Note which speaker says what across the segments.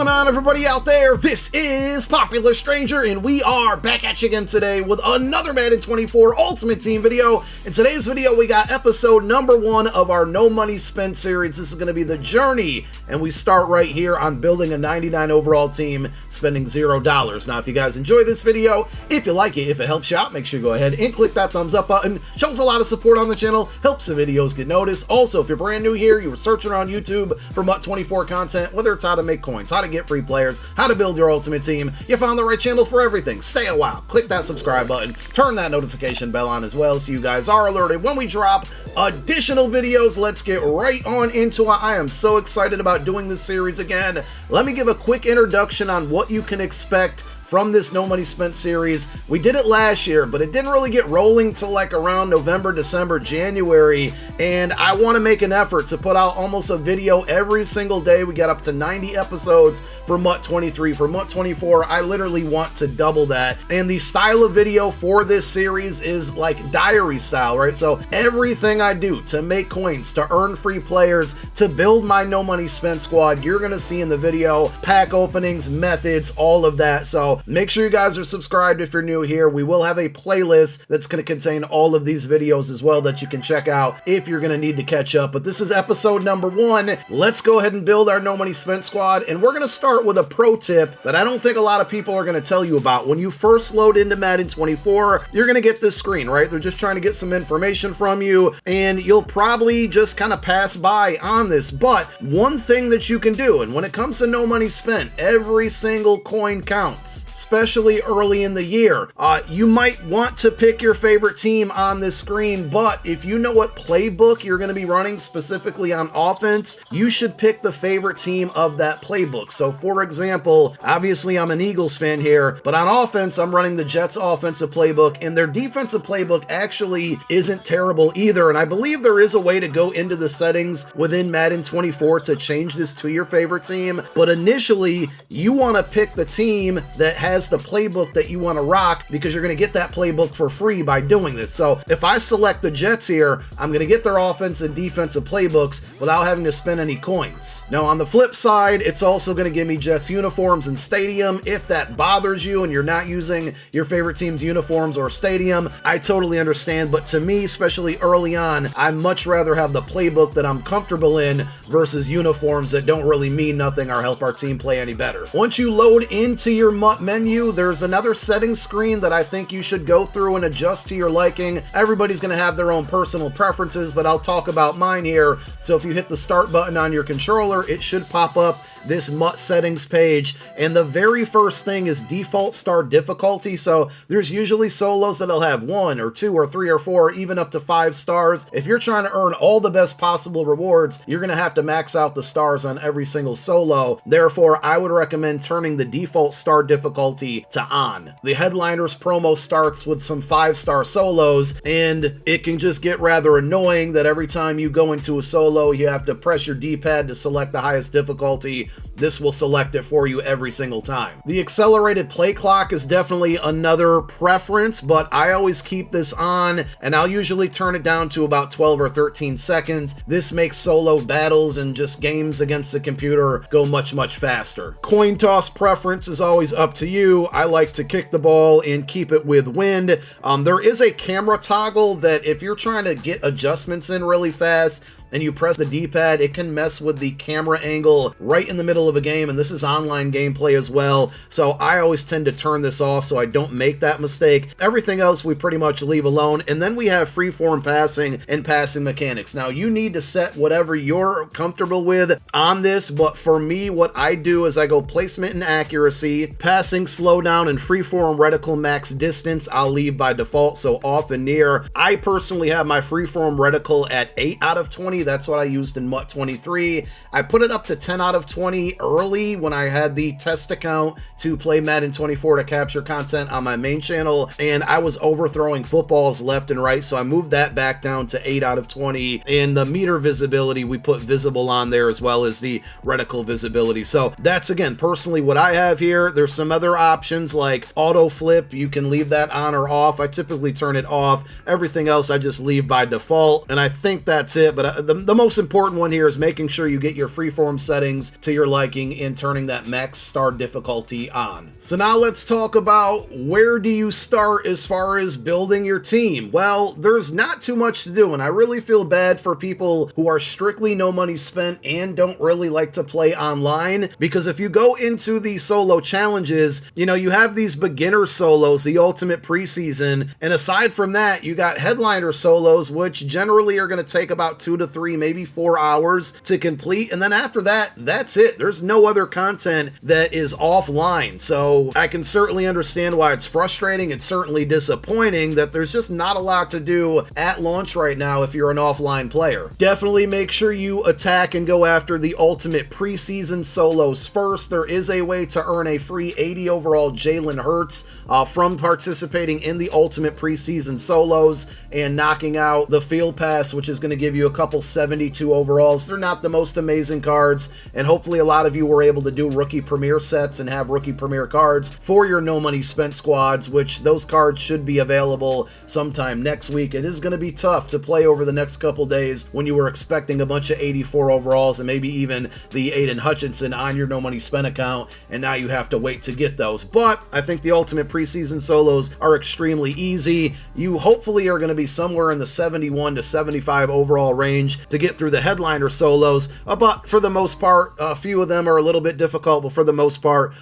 Speaker 1: going on, everybody out there? This is Popular Stranger, and we are back at you again today with another Madden 24 Ultimate Team video. In today's video, we got episode number 1 of our No Money Spent series. This is going to be the journey, and we start right here on building a 99 overall team, spending $0. Now, if you guys enjoy this video, if you like it, if it helps you out, make sure you go ahead and click that thumbs up button. Shows a lot of support on the channel, helps the videos get noticed. Also, if you're brand new here, you were searching around YouTube for MUT24 content, whether it's how to make coins, how to get free players, how to build your ultimate team, you found the right channel for everything. Stay a while, click that subscribe button, turn that notification bell on as well so you guys are alerted when we drop additional videos. Let's get right on into it. I am so excited about doing this series again. Let me give a quick introduction on what you can expect from this No Money Spent series. We did it last year, but it didn't really get rolling till like around November, December, January, and I want to make an effort to put out almost a video every single day. We got up to 90 episodes for MUT23. For MUT24, I literally want to double that, and the style of video for this series is like diary style, right? So everything I do to make coins, to earn free players, to build my No Money Spent squad, you're gonna see in the video. Pack openings, methods, all of that. So make sure you guys are subscribed if you're new here. We will have a playlist that's going to contain all of these videos as well that you can check out if you're going to need to catch up. But this is episode number 1. Let's go ahead and build our No Money Spent squad. And we're going to start with a pro tip that I don't think a lot of people are going to tell you about. When you first load into Madden 24, you're going to get this screen, right? They're just trying to get some information from you, and you'll probably just kind of pass by on this. But one thing that you can do, and when it comes to No Money Spent, every single coin counts, especially early in the year. You might want to pick your favorite team on this screen, but if you know what playbook you're going to be running specifically on offense, you should pick the favorite team of that playbook. So for example, obviously I'm an Eagles fan here, but on offense, I'm running the Jets offensive playbook, and their defensive playbook actually isn't terrible either. And I believe there is a way to go into the settings within Madden 24 to change this to your favorite team. But initially, you want to pick the team that has the playbook that you want to rock, because you're going to get that playbook for free by doing this. So if I select the Jets here, I'm going to get their offense and defensive playbooks without having to spend any coins. Now on the flip side, it's also going to give me Jets uniforms and stadium. If that bothers you and you're not using your favorite team's uniforms or stadium, I totally understand. But to me, especially early on, I much rather have the playbook that I'm comfortable in versus uniforms that don't really mean nothing or help our team play any better. Once you load into your MUT menu, there's another settings screen that I think you should go through and adjust to your liking. Everybody's going to have their own personal preferences, but I'll talk about mine here. So if you hit the start button on your controller, it should pop up this MUT settings page, and the very first thing is default start difficulty. So there's usually solos that'll have 1 or 2 or 3 or 4, even up to 5 stars. If you're trying to earn all the best possible rewards, you're going to have to max out the stars on every single solo. Therefore, I would recommend turning the default start difficulty to on. The Headliners promo starts with some 5-star solos, and it can just get rather annoying that every time you go into a solo, you have to press your D-pad to select the highest difficulty. This will select it for you every single time. The accelerated play clock is definitely another preference, but I always keep this on, and I'll usually turn it down to about 12 or 13 seconds. This makes solo battles and just games against the computer go much, much faster. Coin toss preference is always up to you. I like to kick the ball and keep it with wind. There is a camera toggle that if you're trying to get adjustments in really fast, and you press the D-pad, it can mess with the camera angle right in the middle of a game, and this is online gameplay as well, so I always tend to turn this off so I don't make that mistake. Everything else we pretty much leave alone. And then we have freeform passing and passing mechanics. Now you need to set whatever you're comfortable with on this, but for me, what I do is I go placement and accuracy, passing, slowdown, and freeform reticle max distance I'll leave by default, so off and near. I personally have my freeform reticle at 8 out of 20. That's what I used in MUT23. I put it up to 10 out of 20 early when I had the test account to play Madden 24 to capture content on my main channel, and I was overthrowing footballs left and right, so I moved that back down to 8 out of 20. And the meter visibility, we put visible on there as well as the reticle visibility. So that's, again, personally what I have here. There's some other options like auto flip. You can leave that on or off. I typically turn it off. Everything else I just leave by default, and I think that's it. But the most important one here is making sure you get your freeform settings to your liking and turning that max star difficulty on. So now let's talk about where do you start as far as building your team. Well, there's not too much to do, and I really feel bad for people who are strictly no money spent and don't really like to play online, because if you go into the solo challenges, you know, you have these beginner solos, the ultimate preseason, and aside from that, you got headliner solos, which generally are going to take about 2 to 3, maybe 4 hours to complete, and then after that, that's it. There's no other content that is offline, so I can certainly understand why it's frustrating. It's certainly disappointing that there's just not a lot to do at launch right now if you're an offline player. Definitely make sure you attack and go after the ultimate preseason solos first. There is a way to earn a free 80 overall Jalen Hurts from participating in the ultimate preseason solos and knocking out the field pass, which is going to give you a couple 72 overalls. They're not the most amazing cards, and hopefully a lot of you were able to do rookie premier sets and have rookie premier cards for your no money spent squads, which those cards should be available sometime next week. It is going to be tough to play over the next couple days when you were expecting a bunch of 84 overalls and maybe even the Aiden Hutchinson on your no money spent account, and now you have to wait to get those. But I think the ultimate preseason solos are extremely easy. You hopefully are going to be somewhere in the 71 to 75 overall range to get through the headliner solos, but for the most part, a few of them are a little bit difficult, but for the most part,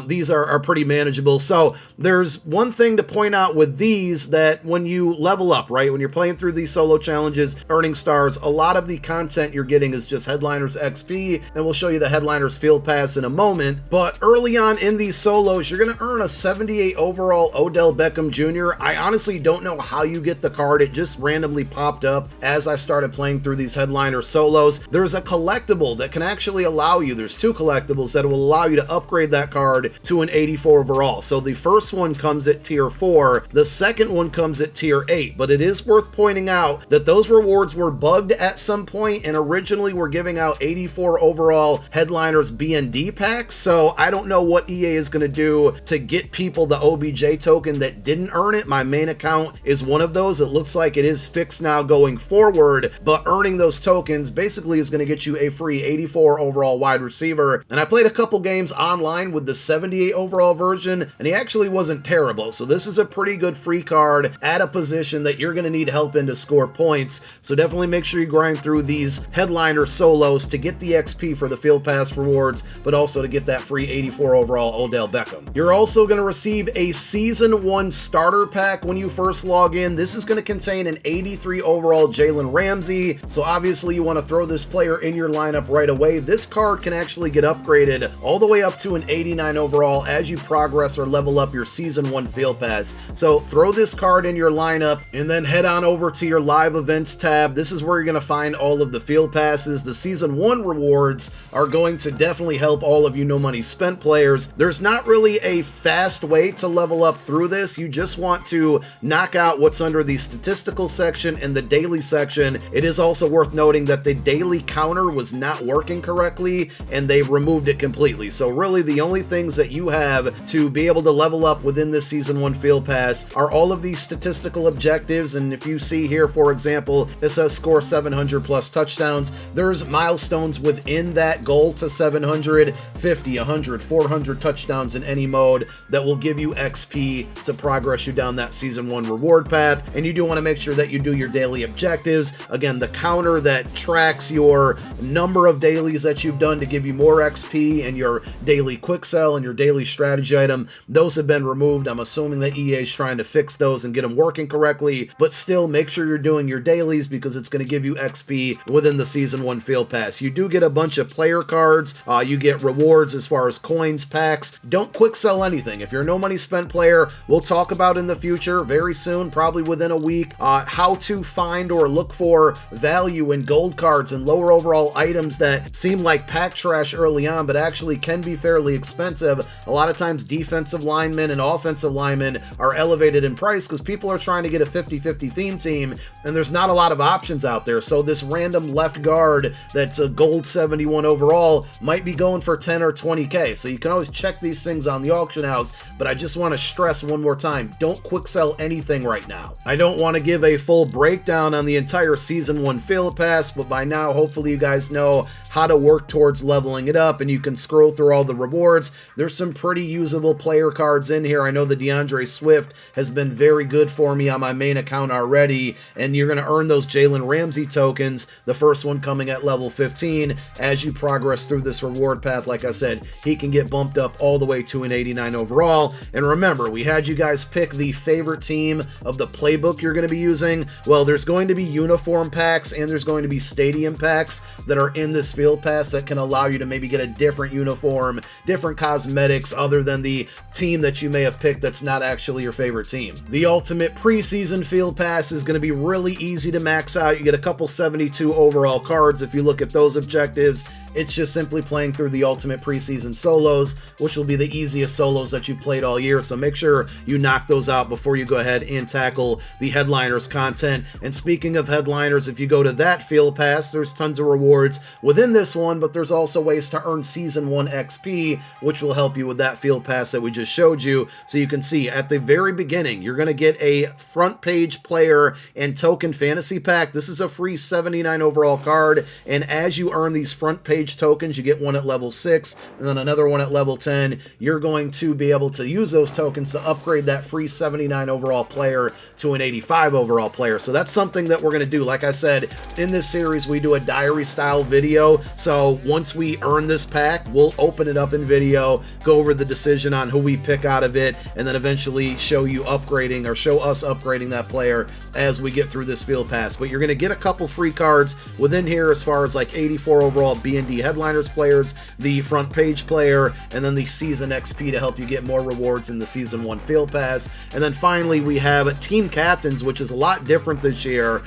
Speaker 1: these are pretty manageable. So there's one thing to point out with these, that when you level up, right, when you're playing through these solo challenges, earning stars, a lot of the content you're getting is just headliners XP, and we'll show you the headliners field pass in a moment. But early on in these solos, you're going to earn a 78 overall Odell Beckham Jr. I honestly don't know how you get the card. It just randomly popped up as I started playing through these headliner solos. There's a collectible that can actually allow you, there's 2 collectibles that will allow you to upgrade that card to an 84 overall. So the first one comes at tier 4, the second one comes at tier 8, but it is worth pointing out that those rewards were bugged at some point and originally were giving out 84 overall headliners BND packs. So I don't know what EA is going to do to get people the OBJ token that didn't earn it. My main account is one of those. It looks like it is fixed now going forward, but earning those tokens basically is going to get you a free 84 overall wide receiver. And I played a couple games online with the 78 overall version, and he actually wasn't terrible. So this is a pretty good free card at a position that you're going to need help in to score points. So definitely make sure you grind through these headliner solos to get the XP for the field pass rewards, but also to get that free 84 overall Odell Beckham. You're also going to receive a season 1 starter pack when you first log in. This is going to contain an 83 overall Jalen Ramsey. So obviously you want to throw this player in your lineup right away. This card can actually get upgraded all the way up to an 89 overall as you progress or level up your season 1 field pass. So throw this card in your lineup and then head on over to your live events tab. This is where you're going to find all of the field passes. The season 1 rewards are going to definitely help all of you no money spent players. There's not really a fast way to level up through this. You just want to knock out what's under the statistical section and the daily section. It is also worth noting that the daily counter was not working correctly and they removed it completely. So really the only things that you have to be able to level up within this season 1 field pass are all of these statistical objectives. And if you see here, for example, it says score 700 plus touchdowns. There's milestones within that goal to 700, 50, 100, 400 touchdowns in any mode that will give you XP to progress you down that season 1 reward path. And you do want to make sure that you do your daily objectives. Again, the counter that tracks your number of dailies that you've done to give you more XP, and your daily quick sell and your daily strategy item, those have been removed. I'm assuming that EA is trying to fix those and get them working correctly, but still make sure you're doing your dailies because it's going to give you XP within the season 1 field pass. You do get a bunch of player cards. You get rewards as far as coins, packs. Don't quick sell anything. If you're a no money spent player, we'll talk about in the future very soon, probably within a week, how to find or look for value in gold cards and lower overall items that seem like pack trash early on, but actually can be fairly expensive. A lot of times defensive linemen and offensive linemen are elevated in price because people are trying to get a 50-50 theme team, and there's not a lot of options out there. So this random left guard that's a gold 71 overall might be going for 10 or 20k. So you can always check these things on the auction house, but I just want to stress one more time, don't quick sell anything right now. I don't want to give a full breakdown on the entire season 1 field field pass, but by now, hopefully you guys know how to work towards leveling it up, and you can scroll through all the rewards. There's some pretty usable player cards in here. I know the DeAndre Swift has been very good for me on my main account already, and you're going to earn those Jalen Ramsey tokens, the first one coming at level 15. As you progress through this reward path, like I said, he can get bumped up all the way to an 89 overall. And remember, we had you guys pick the favorite team of the playbook you're going to be using. Well, there's going to be uniform packs and there's going to be stadium packs that are in this field pass that can allow you to maybe get a different uniform, different cosmetics other than the team that you may have picked that's not actually your favorite team. The ultimate preseason field pass is going to be really easy to max out. You get a couple 72 overall cards if you look at those objectives. It's just simply playing through the ultimate preseason solos, which will be the easiest solos that you've played all year, so make sure you knock those out before you go ahead and tackle the headliners content. And speaking of headliners, if you go to that field pass, there's tons of rewards within this one, but there's also ways to earn Season 1 XP, which will help you with that field pass that we just showed you. So you can see at the very beginning, you're going to get a front page player and token fantasy pack. This is a free 79 overall card, and as you earn these front page tokens, you get one at level 6 and then another one at level 10. You're going to be able to use those tokens to upgrade that free 79 overall player to an 85 overall player. So that's something that we're going to do. Like I said, in this series we do a diary style video, so once we earn this pack, we'll open it up in video, go over the decision on who we pick out of it, and then eventually show you upgrading, or show us upgrading that player as we get through this field pass. But you're going to get a couple free cards within here as far as like 84 overall B&D headliners players, the front page player, and then the season XP to help you get more rewards in the Season 1 field pass. And then finally we have team captains, which is a lot different this year.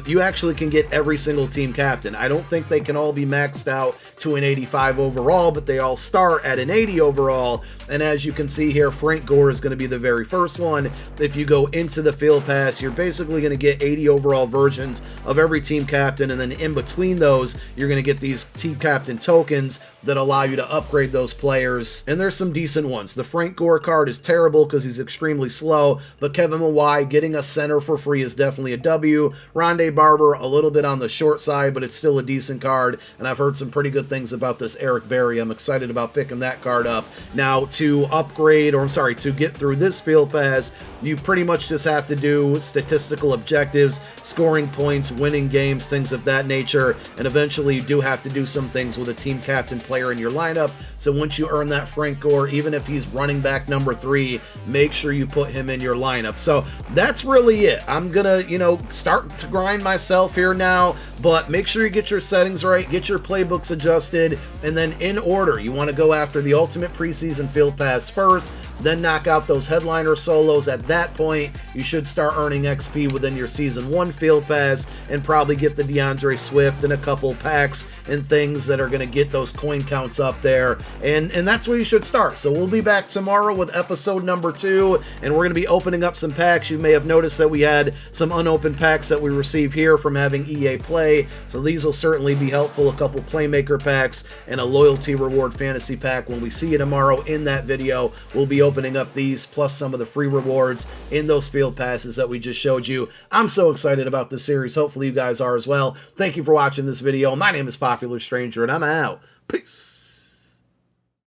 Speaker 1: You actually can get every single team captain. I don't think they can all be maxed out to an 85 overall, but they all start at an 80 overall. And as you can see here, Frank Gore is going to be the very first one. If you go into the field pass, you're basically going to get 80 overall versions of every team captain, and then in between those, you're going to get these team captain tokens that allow you to upgrade those players, and there's some decent ones. The Frank Gore card is terrible because he's extremely slow, but Kevin Mawai getting a center for free is definitely a W. Rondé Barber, a little bit on the short side, but it's still a decent card, and I've heard some pretty good things about this Eric Berry. I'm excited about picking that card up. Now, to upgrade, or I'm sorry, to get through this field pass, you pretty much just have to do statistical objectives, scoring points, winning games, things of that nature, and eventually you do have to do some things with a team captain player in your lineup. So once you earn that Frank Gore, even if he's running back number 3, make sure you put him in your lineup. So that's really it. I'm gonna, start to grind myself here now, but make sure you get your settings right, get your playbooks adjusted, and then in order, you want to go after the ultimate preseason field pass first, then knock out those headliner solos. At that point, you should start earning XP within your Season 1 field pass and probably get the DeAndre Swift and a couple packs and things that are going to get those coin counts up there, and that's where you should start. So we'll be back tomorrow with episode number 2, and we're going to be opening up some packs. You may have noticed that we had some unopened packs that we received here from having EA Play, so these will certainly be helpful. A couple Playmaker packs and a loyalty reward fantasy pack. When we see you tomorrow in that video, we'll be opening up these plus some of the free rewards in those field passes that we just showed you. I'm so excited about this series. Hopefully you guys are as well. Thank you for watching this video. My name is Popular Stranger, and I'm out. Peace.